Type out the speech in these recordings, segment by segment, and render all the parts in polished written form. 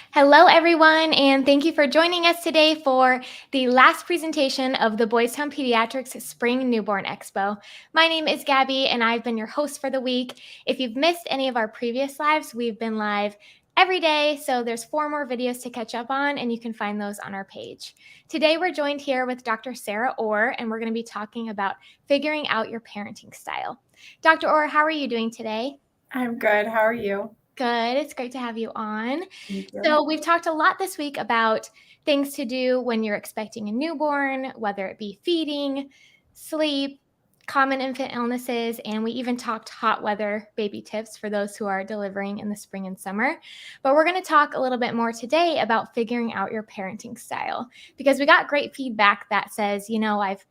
Hello, everyone, and thank you for joining us today for the last presentation of the Boys Town Pediatrics Spring Newborn Expo. My name is Gabby, and I've been your host for the week. If you've missed any of our previous lives, we've been live every day, so there's 4 more videos to catch up on, and you can find those on our page. Today, we're joined here with Dr. Sarah Orr, and we're going to be talking about figuring out your parenting style. Dr. Orr, how are you doing today? I'm good. How are you? Good. It's great to have you on. Thank you. So, we've talked a lot this week about things to do when you're expecting a newborn, whether it be feeding, sleep, common infant illnesses, and we even talked hot weather baby tips for those who are delivering in the spring and summer. But we're going to talk a little bit more today about figuring out your parenting style because we got great feedback that says, I've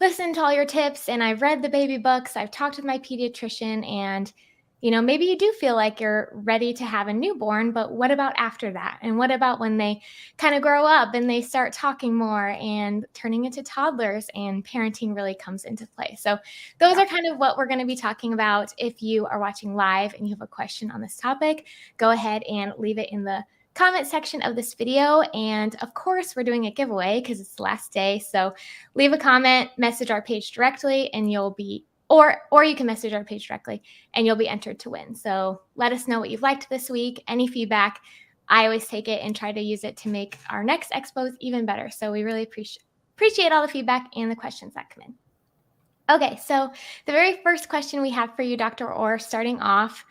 listened to all your tips and I've read the baby books, I've talked with my pediatrician, and maybe you do feel like you're ready to have a newborn, but what about after that? And what about when they kind of grow up and they start talking more and turning into toddlers and parenting really comes into play? So those are kind of what we're going to be talking about. If you are watching live and you have a question on this topic, go ahead and leave it in the comment section of this video. And of course, we're doing a giveaway because it's the last day. So leave a comment, message our page directly, and you'll be or you can message our page directly and you'll be entered to win. So let us know what you've liked this week, any feedback. I always take it and try to use it to make our next expos even better. So we really appreciate all the feedback and the questions that come in. Okay, so the very first question we have for you, Dr. Orr, starting off,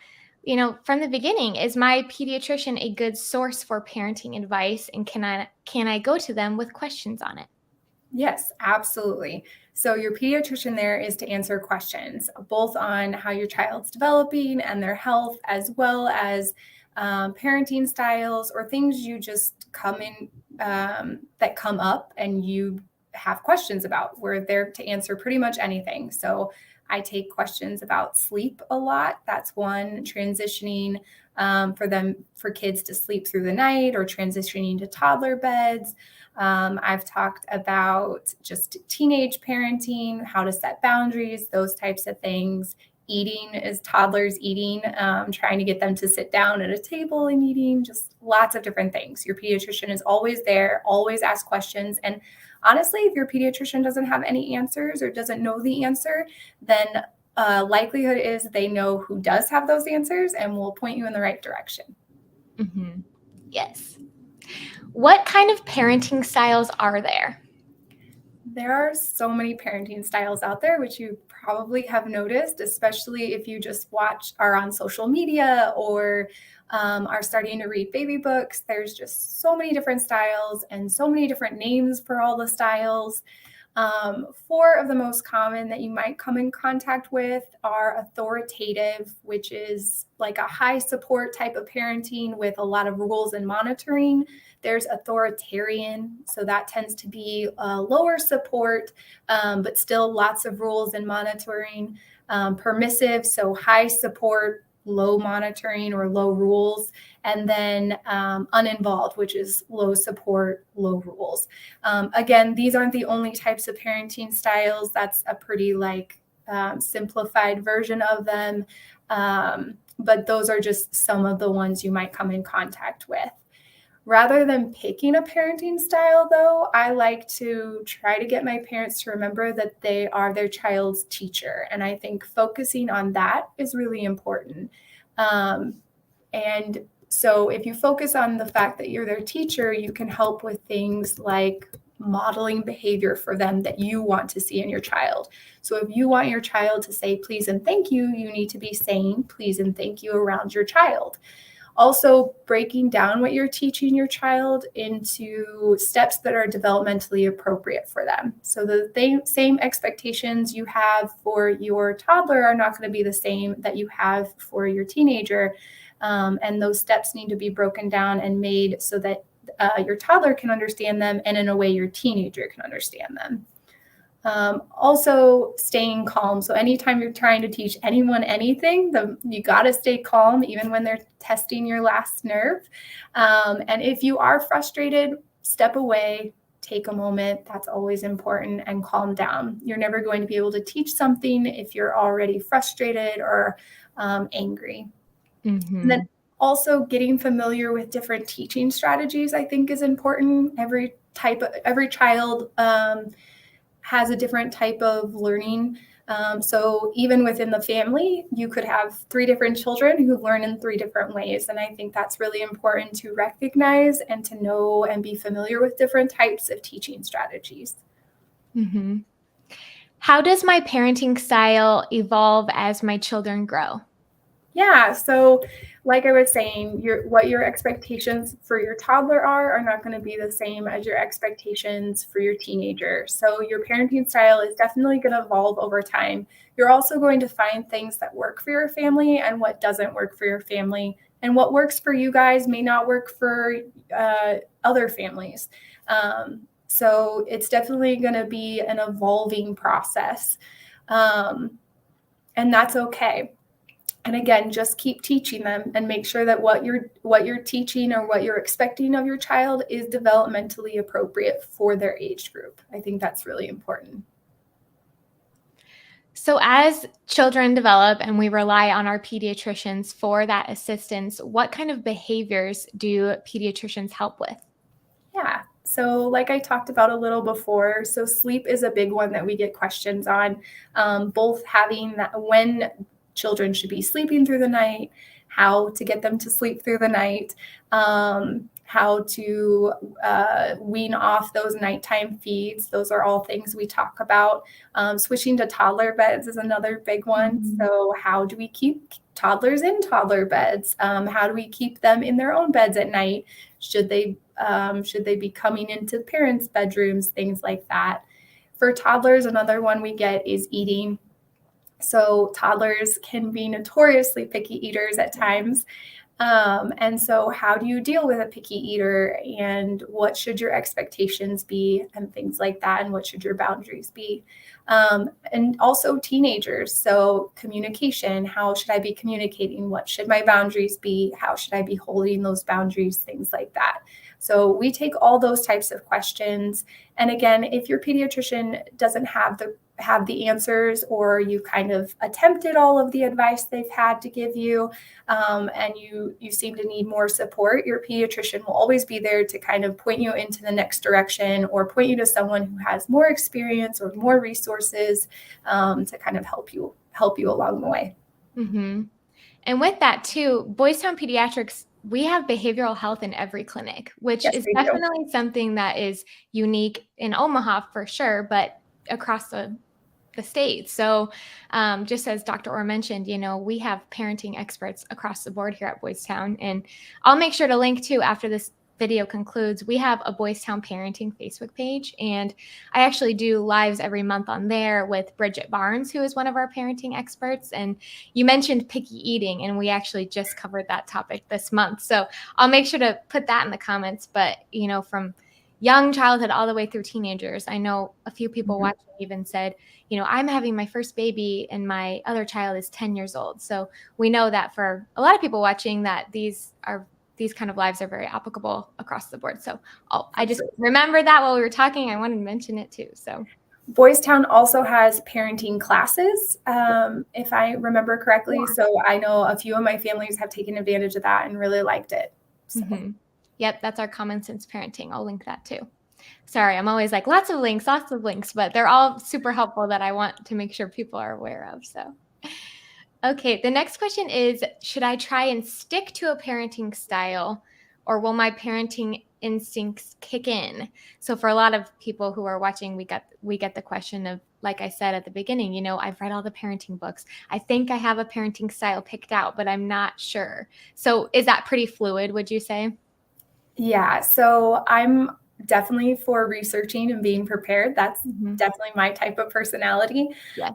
from the beginning, is my pediatrician a good source for parenting advice, and can I go to them with questions on it? Yes, absolutely. So your pediatrician there is to answer questions, both on how your child's developing and their health, as well as parenting styles or things you just come in that come up and you have questions about. We're there to answer pretty much anything. So I take questions about sleep a lot. That's one. Transitioning for kids to sleep through the night or transitioning to toddler beds. I've talked about just teenage parenting, how to set boundaries, those types of things. Eating as toddlers eating, trying to get them to sit down at a table and eating, just lots of different things. Your pediatrician is always there, always ask questions. And honestly, if your pediatrician doesn't have any answers or doesn't know the answer, then likelihood is they know who does have those answers and will point you in the right direction. Mm-hmm. Yes. What kind of parenting styles are there? There are so many parenting styles out there, which you probably have noticed, especially if you just are on social media or are starting to read baby books. There's just so many different styles and so many different names for all the styles. 4 of the most common that you might come in contact with are authoritative, which is like a high support type of parenting with a lot of rules and monitoring. There's authoritarian, so that tends to be lower support, but still lots of rules and monitoring. Permissive, so high support, low monitoring or low rules, and then uninvolved, which is low support, low rules. Again, these aren't the only types of parenting styles. That's a pretty simplified version of them. But those are just some of the ones you might come in contact with. Rather than picking a parenting style, though, I like to try to get my parents to remember that they are their child's teacher. And I think focusing on that is really important. And so if you focus on the fact that you're their teacher, you can help with things like modeling behavior for them that you want to see in your child. So if you want your child to say please and thank you, you need to be saying please and thank you around your child. Also, breaking down what you're teaching your child into steps that are developmentally appropriate for them. So the same expectations you have for your toddler are not going to be the same that you have for your teenager. And those steps need to be broken down and made so that your toddler can understand them and in a way your teenager can understand them. Also staying calm. So anytime you're trying to teach anyone anything, you got to stay calm, even when they're testing your last nerve. And if you are frustrated, step away, take a moment. That's always important, and calm down. You're never going to be able to teach something if you're already frustrated or angry. Mm-hmm. And then Also, getting familiar with different teaching strategies, I think, is important. Every child has a different type of learning. So even within the family, you could have 3 different children who learn in 3 different ways. And I think that's really important to recognize and to know and be familiar with different types of teaching strategies. Mm-hmm. How does my parenting style evolve as my children grow? Yeah, so like I was saying, what your expectations for your toddler are not going to be the same as your expectations for your teenager. So your parenting style is definitely going to evolve over time. You're also going to find things that work for your family and what doesn't work for your family. And what works for you guys may not work for other families. So it's definitely going to be an evolving process. And that's okay. And again, just keep teaching them and make sure that what you're teaching or what you're expecting of your child is developmentally appropriate for their age group. I think that's really important. So as children develop and we rely on our pediatricians for that assistance, what kind of behaviors do pediatricians help with? Yeah. So like I talked about a little before, so sleep is a big one that we get questions on, both having that when children should be sleeping through the night, how to get them to sleep through the night, how to wean off those nighttime feeds. Those are all things we talk about. Switching to toddler beds is another big one. Mm-hmm. So how do we keep toddlers in toddler beds? How do we keep them in their own beds at night? Should they be coming into parents' bedrooms? Things like that. For toddlers, another one we get is eating. So toddlers can be notoriously picky eaters at times. And so how do you deal with a picky eater, and what should your expectations be, and things like that, and what should your boundaries be? And also teenagers. So communication, how should I be communicating? What should my boundaries be? How should I be holding those boundaries? Things like that. So we take all those types of questions. And again, if your pediatrician doesn't have the answers, or you kind of attempted all of the advice they've had to give you, and you seem to need more support, your pediatrician will always be there to kind of point you into the next direction, or point you to someone who has more experience or more resources to kind of help you along the way. Mm-hmm. And with that too, Boys Town Pediatrics, we have behavioral health in every clinic, which Yes, is we do. definitely something that is unique in Omaha for sure, but across the state. So just as Dr. Orr mentioned, we have parenting experts across the board here at Boys Town. And I'll make sure to link to, after this video concludes, we have a Boys Town Parenting Facebook page. And I actually do lives every month on there with Bridget Barnes, who is one of our parenting experts. And you mentioned picky eating, and we actually just covered that topic this month. So I'll make sure to put that in the comments. But, from young childhood all the way through teenagers, I know a few people watching even said, I'm having my first baby and my other child is 10 years old. So we know that for a lot of people watching, that these kind of lives are very applicable across the board. So I just remembered that while we were talking. I wanted to mention it too. So Boys Town also has parenting classes, if I remember correctly. Yeah. So I know a few of my families have taken advantage of that and really liked it. So. Mm-hmm. Yep, that's our Common Sense Parenting. I'll link that too. Sorry, I'm always like lots of links, but they're all super helpful that I want to make sure people are aware of. So, okay, the next question is, should I try and stick to a parenting style, or will my parenting instincts kick in? So for a lot of people who are watching, we get the question of, like I said at the beginning, I've read all the parenting books. I think I have a parenting style picked out, but I'm not sure. So is that pretty fluid, would you say? Yeah, so I'm definitely for researching and being prepared. That's definitely my type of personality. Yeah.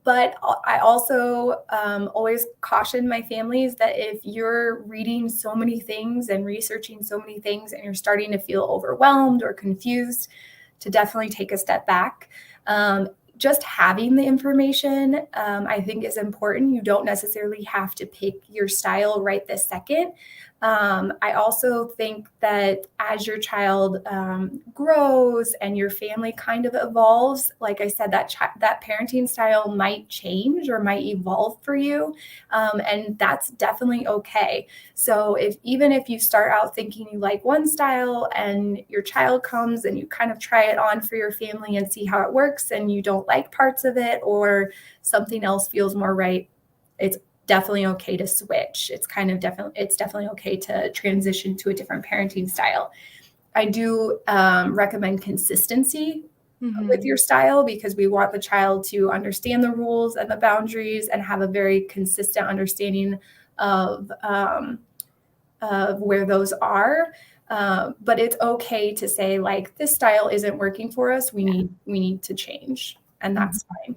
But I also always caution my families that if you're reading so many things and researching so many things and you're starting to feel overwhelmed or confused, to definitely take a step back. Just having the information, I think, is important. You don't necessarily have to pick your style right this second. I also think that as your child grows and your family kind of evolves, like I said, that parenting style might change or might evolve for you, and that's definitely okay. So even if you start out thinking you like one style and your child comes and you kind of try it on for your family and see how it works and you don't like parts of it or something else feels more right, it's definitely okay to switch. It's definitely okay to transition to a different parenting style. I do recommend consistency with your style because we want the child to understand the rules and the boundaries and have a very consistent understanding of where those are. But it's okay to say, like, this style isn't working for us. We need to change, and that's fine.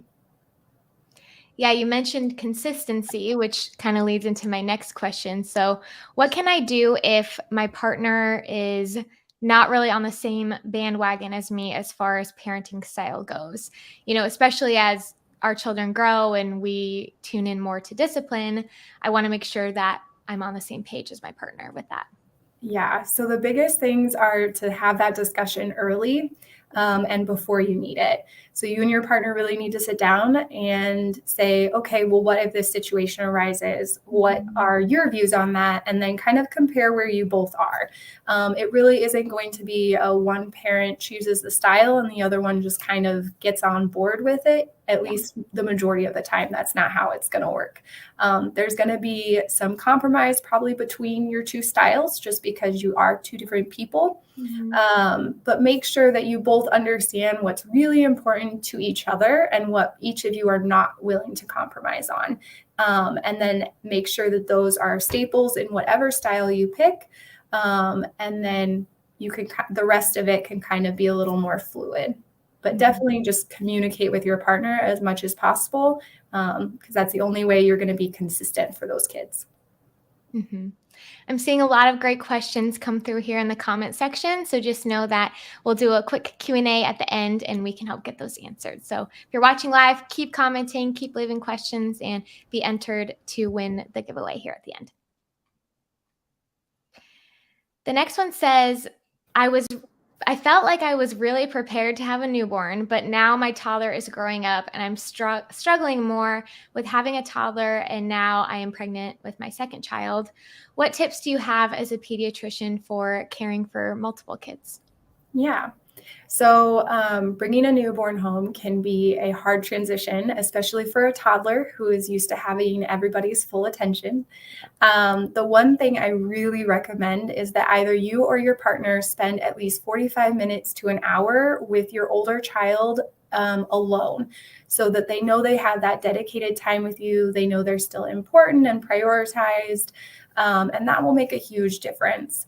Yeah, you mentioned consistency, which kind of leads into my next question. So, what can I do if my partner is not really on the same bandwagon as me as far as parenting style goes? Especially as our children grow and we tune in more to discipline, I want to make sure that I'm on the same page as my partner with that. Yeah. So the biggest things are to have that discussion early and before you need it. So you and your partner really need to sit down and say, okay, well, what if this situation arises? What are your views on that? And then kind of compare where you both are. It really isn't going to be a one parent chooses the style and the other one just kind of gets on board with it. At least the majority of the time, that's not how it's going to work. There's going to be some compromise probably between your two styles just because you are two different people. But make sure that you both understand what's really important to each other and what each of you are not willing to compromise on. And then make sure that those are staples in whatever style you pick. And then the rest of it can kind of be a little more fluid. But definitely just communicate with your partner as much as possible because that's the only way you're going to be consistent for those kids. I'm seeing a lot of great questions come through here in the comment section. So just know that we'll do a quick Q&A at the end and we can help get those answered. So if you're watching live, keep commenting, keep leaving questions, and be entered to win the giveaway here at the end. The next one says, I felt like I was really prepared to have a newborn, but now my toddler is growing up and I'm struggling more with having a toddler, and now I am pregnant with my second child. What tips do you have as a pediatrician for caring for multiple kids? Yeah. So bringing a newborn home can be a hard transition, especially for a toddler who is used to having everybody's full attention. The one thing I really recommend is that either you or your partner spend at least 45 minutes to an hour with your older child alone so that they know they have that dedicated time with you. They know they're still important and prioritized, and that will make a huge difference.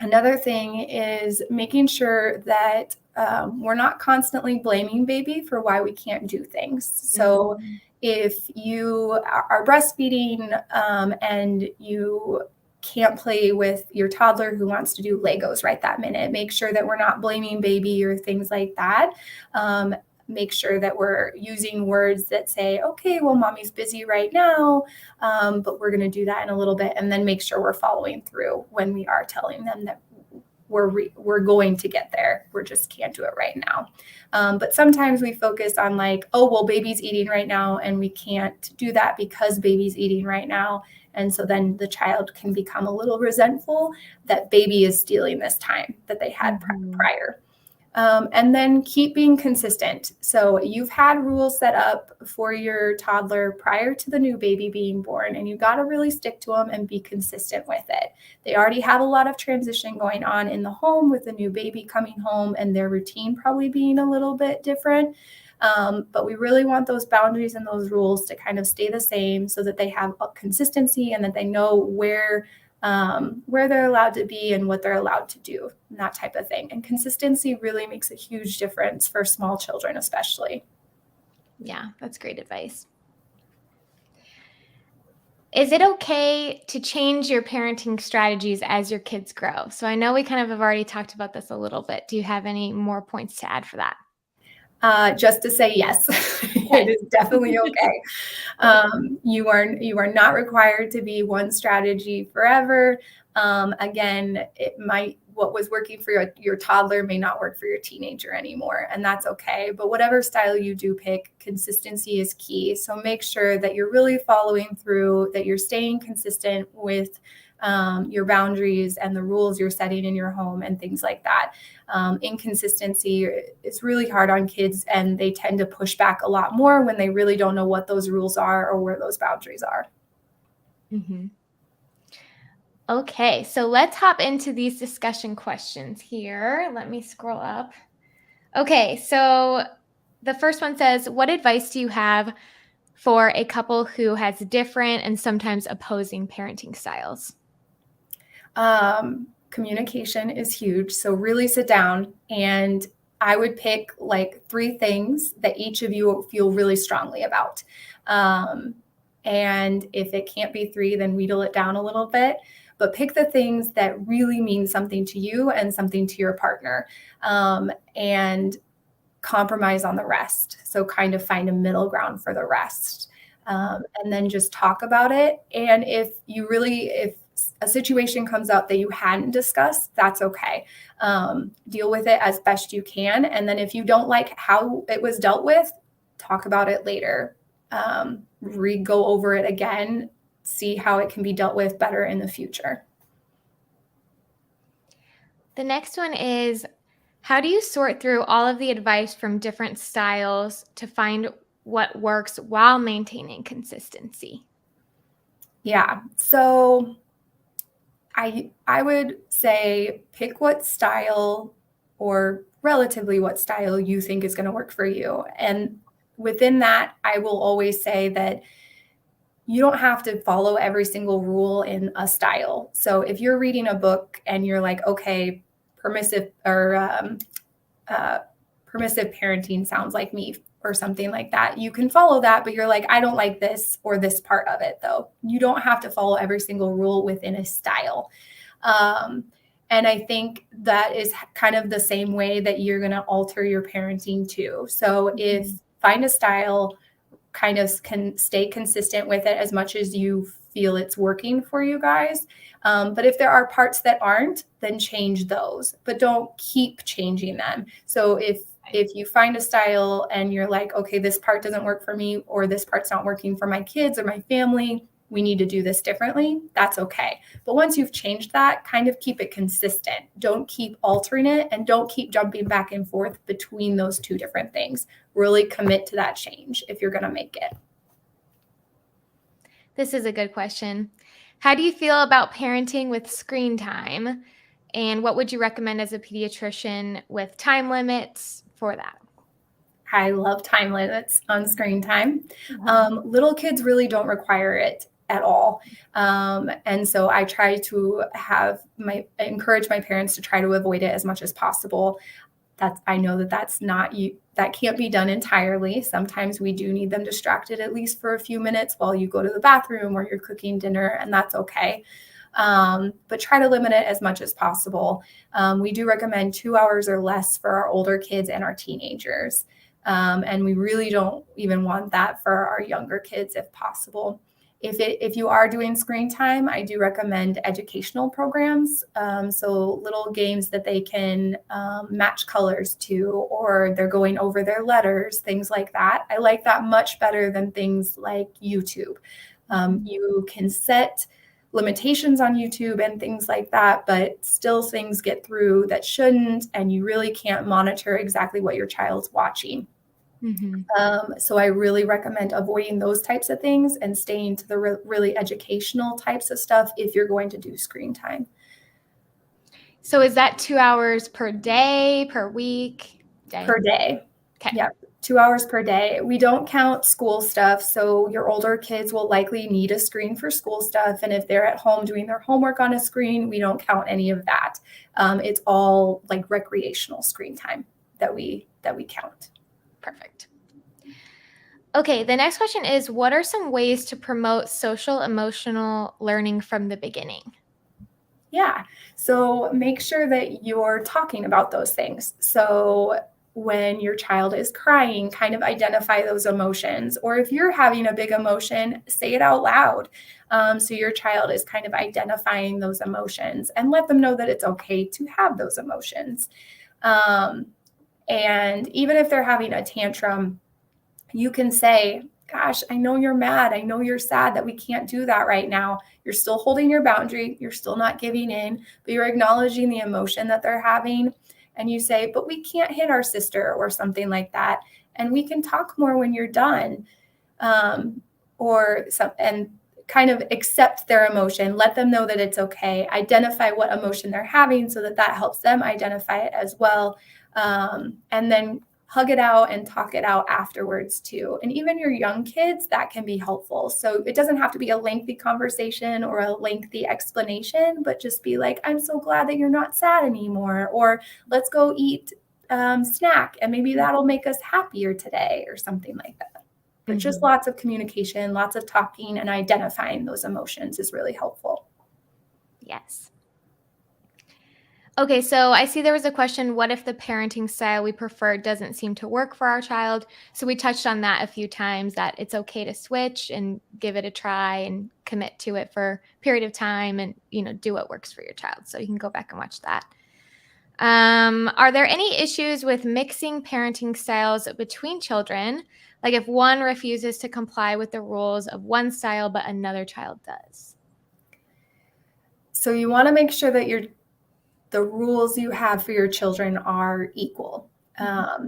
Another thing is making sure that we're not constantly blaming baby for why we can't do things. So if you are breastfeeding and you can't play with your toddler who wants to do Legos right that minute, make sure that we're not blaming baby or things like that. Make sure that we're using words that say, okay, well, mommy's busy right now, but we're going to do that in a little bit. And then make sure we're following through when we are telling them that we're going to get there. We just can't do it right now. But sometimes we focus on like, oh, well, baby's eating right now, and we can't do that because baby's eating right now. And so then the child can become a little resentful that baby is stealing this time that they had prior. And then keep being consistent. So you've had rules set up for your toddler prior to the new baby being born, and you got to really stick to them and be consistent with it. They already have a lot of transition going on in the home with the new baby coming home and their routine probably being a little bit different. But we really want those boundaries and those rules to kind of stay the same so that they have a consistency and that they know where they're allowed to be and what they're allowed to do, and that type of thing. And consistency really makes a huge difference for small children, especially. Yeah, that's great advice. Is it okay to change your parenting strategies as your kids grow? So I know we kind of have already talked about this a little bit. Do you have any more points to add for that? Just to say yes, it is definitely okay. You are not required to be one strategy forever. Again, what was working for your toddler may not work for your teenager anymore, and that's okay. But whatever style you do pick, consistency is key. So make sure that you're really following through, that you're staying consistent with your boundaries and the rules you're setting in your home and things like that. Inconsistency is really hard on kids, and they tend to push back a lot more when they really don't know what those rules are or where those boundaries are. Mm-hmm. Okay, so let's hop into these discussion questions here. Let me scroll up. Okay, so the first one says, what advice do you have for a couple who has different and sometimes opposing parenting styles? Communication is huge. So really sit down, and I would pick like 3 things that each of you feel really strongly about. And if it can't be 3, then wheedle it down a little bit. But pick the things that really mean something to you and something to your partner, and compromise on the rest. So kind of find a middle ground for the rest, and then just talk about it. And if a situation comes up that you hadn't discussed, that's okay. Deal with it as best you can. And then if you don't like how it was dealt with, talk about it later. Go over it again, see how it can be dealt with better in the future. The next one is, how do you sort through all of the advice from different styles to find what works while maintaining consistency? Yeah. So I would say pick what style, or relatively what style, you think is going to work for you. And within that, I will always say that you don't have to follow every single rule in a style. So if you're reading a book and you're like, okay, permissive parenting sounds like me, or something like that, you can follow that, but you're like, I don't like this or this part of it, though. You don't have to follow every single rule within a style. And I think that is kind of the same way that you're going to alter your parenting too. So if find a style, kind of can stay consistent with it as much as you feel it's working for you guys. But if there are parts that aren't, then change those, but don't keep changing them. So if you find a style and you're like, okay, this part doesn't work for me, or this part's not working for my kids or my family, we need to do this differently, that's okay. But once you've changed that, kind of keep it consistent. Don't keep altering it, and don't keep jumping back and forth between those 2 different things. Really commit to that change if you're going to make it. This is a good question. How do you feel about parenting with screen time? And what would you recommend as a pediatrician with time limits for that? I love time limits on screen time. Little kids really don't require it at all. And so I try to encourage my parents to try to avoid it as much as possible. I know that can't be done entirely. Sometimes we do need them distracted at least for a few minutes while you go to the bathroom or you're cooking dinner, and that's okay. But try to limit it as much as possible. We do recommend 2 hours or less for our older kids and our teenagers. And we really don't even want that for our younger kids if possible. If you are doing screen time, I do recommend educational programs. So little games that they can match colors to, or they're going over their letters, things like that. I like that much better than things like YouTube. You can set limitations on YouTube and things like that, but still things get through that shouldn't, and you really can't monitor exactly what your child's watching. So I really recommend avoiding those types of things and staying to the really educational types of stuff if you're going to do screen time. So is that 2 hours per day, per week? Per day. Okay. Yeah, 2 hours per day. We don't count school stuff. So your older kids will likely need a screen for school stuff. And if they're at home doing their homework on a screen, we don't count any of that. It's all like recreational screen time that we count. Perfect. Okay, the next question is, what are some ways to promote social emotional learning from the beginning? Yeah, so make sure that you're talking about those things. So when your child is crying, kind of identify those emotions. Or if you're having a big emotion, say it out loud. So your child is kind of identifying those emotions, and let them know that it's okay to have those emotions. And even if they're having a tantrum, you can say, gosh, I know you're mad. I know you're sad that we can't do that right now. You're still holding your boundary. You're still not giving in, but you're acknowledging the emotion that they're having. And you say, but we can't hit our sister or something like that. And we can talk more when you're done. And kind of accept their emotion, let them know that it's okay, identify what emotion they're having so that helps them identify it as well. And then hug it out and talk it out afterwards too. And even your young kids, that can be helpful. So it doesn't have to be a lengthy conversation or a lengthy explanation, but just be like, I'm so glad that you're not sad anymore, or let's go eat snack and maybe that'll make us happier today, or something like that. But just lots of communication, lots of talking, and identifying those emotions is really helpful. Yes. Okay, so I see there was a question, what if the parenting style we prefer doesn't seem to work for our child? So we touched on that a few times, that it's okay to switch and give it a try and commit to it for a period of time and, do what works for your child. So you can go back and watch that. Are there any issues with mixing parenting styles between children? Like if one refuses to comply with the rules of one style, but another child does? So you want to make sure that the rules you have for your children are equal.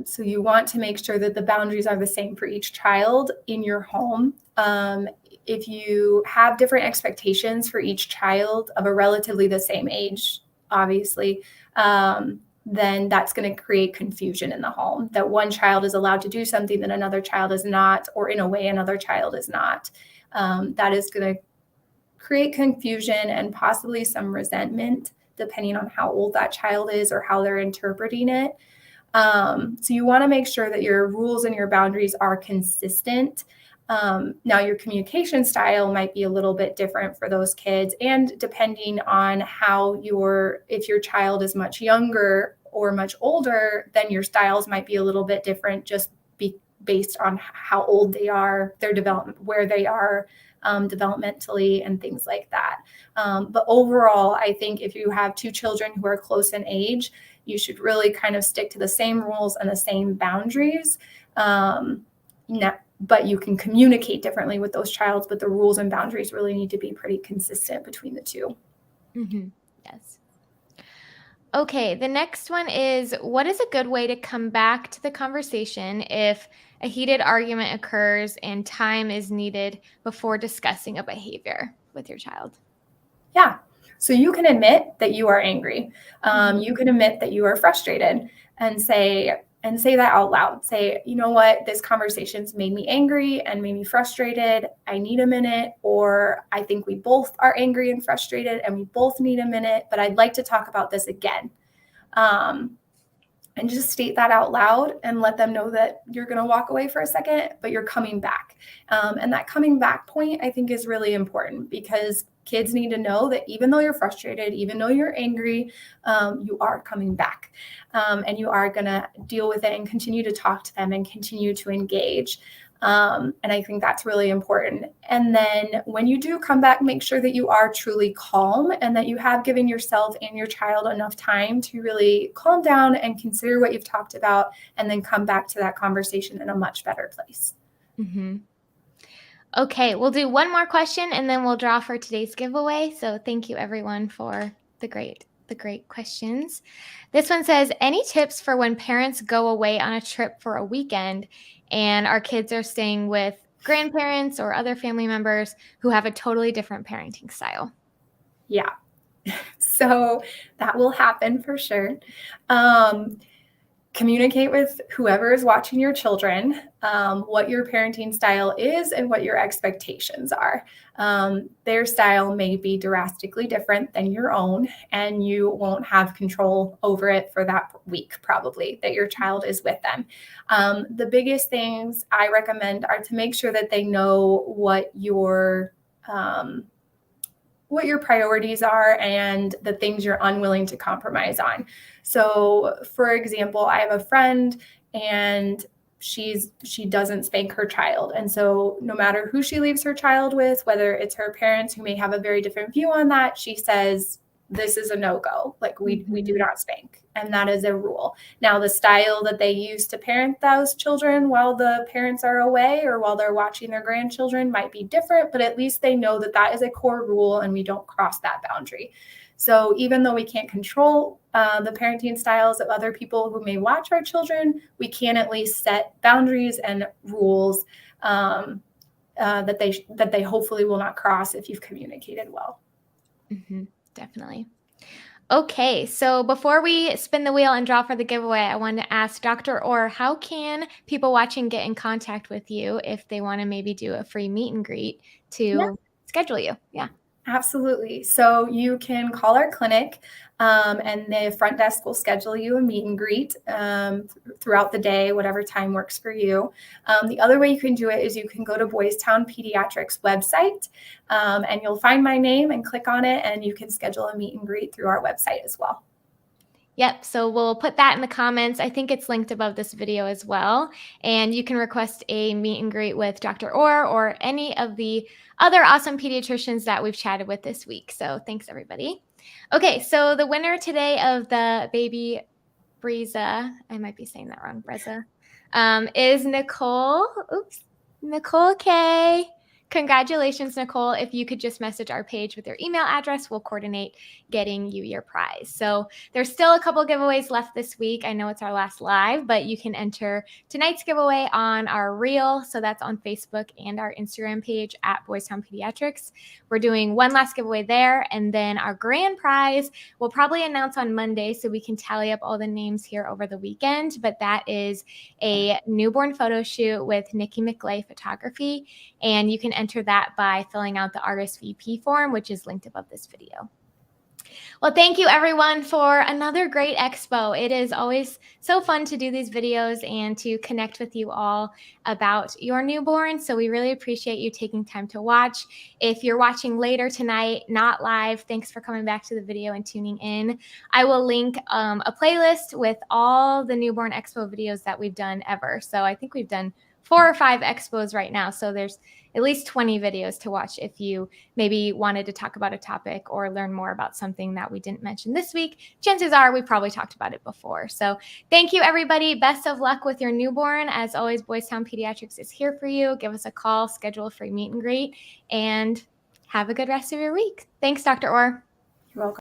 So you want to make sure that the boundaries are the same for each child in your home. If you have different expectations for each child of a relatively the same age, obviously, then that's going to create confusion in the home, that one child is allowed to do something that another child is not, or in a way another child is not. That is going to create confusion and possibly some resentment, depending on how old that child is or how they're interpreting it. So you want to make sure that your rules and your boundaries are consistent. Now, your communication style might be a little bit different for those kids, and depending on if your child is much younger or much older, then your styles might be a little bit different, just based on how old they are, their development, where they are developmentally, and things like that. But overall, I think if you have two children who are close in age, you should really kind of stick to the same rules and the same boundaries. But you can communicate differently with those childs, but the rules and boundaries really need to be pretty consistent between the two. Yes. Okay, the next one is, what is a good way to come back to the conversation if a heated argument occurs and time is needed before discussing a behavior with your child? Yeah. So you can admit that you are angry. You can admit that you are frustrated, and say that out loud. Say, you know what, this conversation's made me angry and made me frustrated. I need a minute, or I think we both are angry and frustrated and we both need a minute, but I'd like to talk about this again. And just state that out loud and let them know that you're going to walk away for a second, but you're coming back. And that coming back point, I think, is really important, because kids need to know that even though you're frustrated, even though you're angry, you are coming back, and you are going to deal with it and continue to talk to them and continue to engage. And I think that's really important. And then when you do come back, make sure that you are truly calm and that you have given yourself and your child enough time to really calm down and consider what you've talked about, and then come back to that conversation in a much better place. Okay, we'll do one more question and then we'll draw for today's giveaway. So thank you everyone for the great questions. This one says, any tips for when parents go away on a trip for a weekend and our kids are staying with grandparents or other family members who have a totally different parenting style? Yeah. So that will happen for sure. Communicate with whoever is watching your children, what your parenting style is and what your expectations are. Their style may be drastically different than your own, and you won't have control over it for that week, probably, that your child is with them. The biggest things I recommend are to make sure that they know what your what your priorities are and the things you're unwilling to compromise on. So, for example, I have a friend and she doesn't spank her child. And so no matter who she leaves her child with, whether it's her parents who may have a very different view on that, she says, this is a no-go. Like we do not spank. And that is a rule. Now, the style that they use to parent those children while the parents are away or while they're watching their grandchildren might be different, but at least they know that that is a core rule and we don't cross that boundary. So even though we can't control the parenting styles of other people who may watch our children, we can at least set boundaries and rules that they hopefully will not cross if you've communicated well. Mm-hmm, definitely. Okay, so before we spin the wheel and draw for the giveaway, I wanted to ask Dr. Orr, how can people watching get in contact with you if they want to maybe do a free meet and greet to schedule you? Yeah. Absolutely. So you can call our clinic and the front desk will schedule you a meet and greet throughout the day, whatever time works for you. The other way you can do it is you can go to Boys Town Pediatrics website and you'll find my name and click on it and you can schedule a meet and greet through our website as well. Yep, so we'll put that in the comments. I think it's linked above this video as well. And you can request a meet and greet with Dr. Orr or any of the other awesome pediatricians that we've chatted with this week. So thanks, everybody. Okay, so the winner today of the Baby Breza, I might be saying that wrong, Breza, is Nicole. Oops, Nicole K. Congratulations, Nicole. If you could just message our page with your email address, we'll coordinate getting you your prize. So there's still a couple giveaways left this week. I know it's our last live, but you can enter tonight's giveaway on our reel. So that's on Facebook and our Instagram page at Boys Town Pediatrics. We're doing one last giveaway there. And then our grand prize we'll probably announce on Monday so we can tally up all the names here over the weekend. But that is a newborn photo shoot with Nikki McLay Photography. And you can enter that by filling out the RSVP form, which is linked above this video. Well, thank you everyone for another great expo. It is always so fun to do these videos and to connect with you all about your newborn. So we really appreciate you taking time to watch. If you're watching later tonight, not live, thanks for coming back to the video and tuning in. I will link a playlist with all the newborn expo videos that we've done ever. So I think we've done 4 or 5 expos right now. So there's at least 20 videos to watch if you maybe wanted to talk about a topic or learn more about something that we didn't mention this week. Chances are we probably talked about it before. So thank you, everybody. Best of luck with your newborn. As always, Boys Town Pediatrics is here for you. Give us a call, schedule a free meet and greet, and have a good rest of your week. Thanks, Dr. Orr. You're welcome.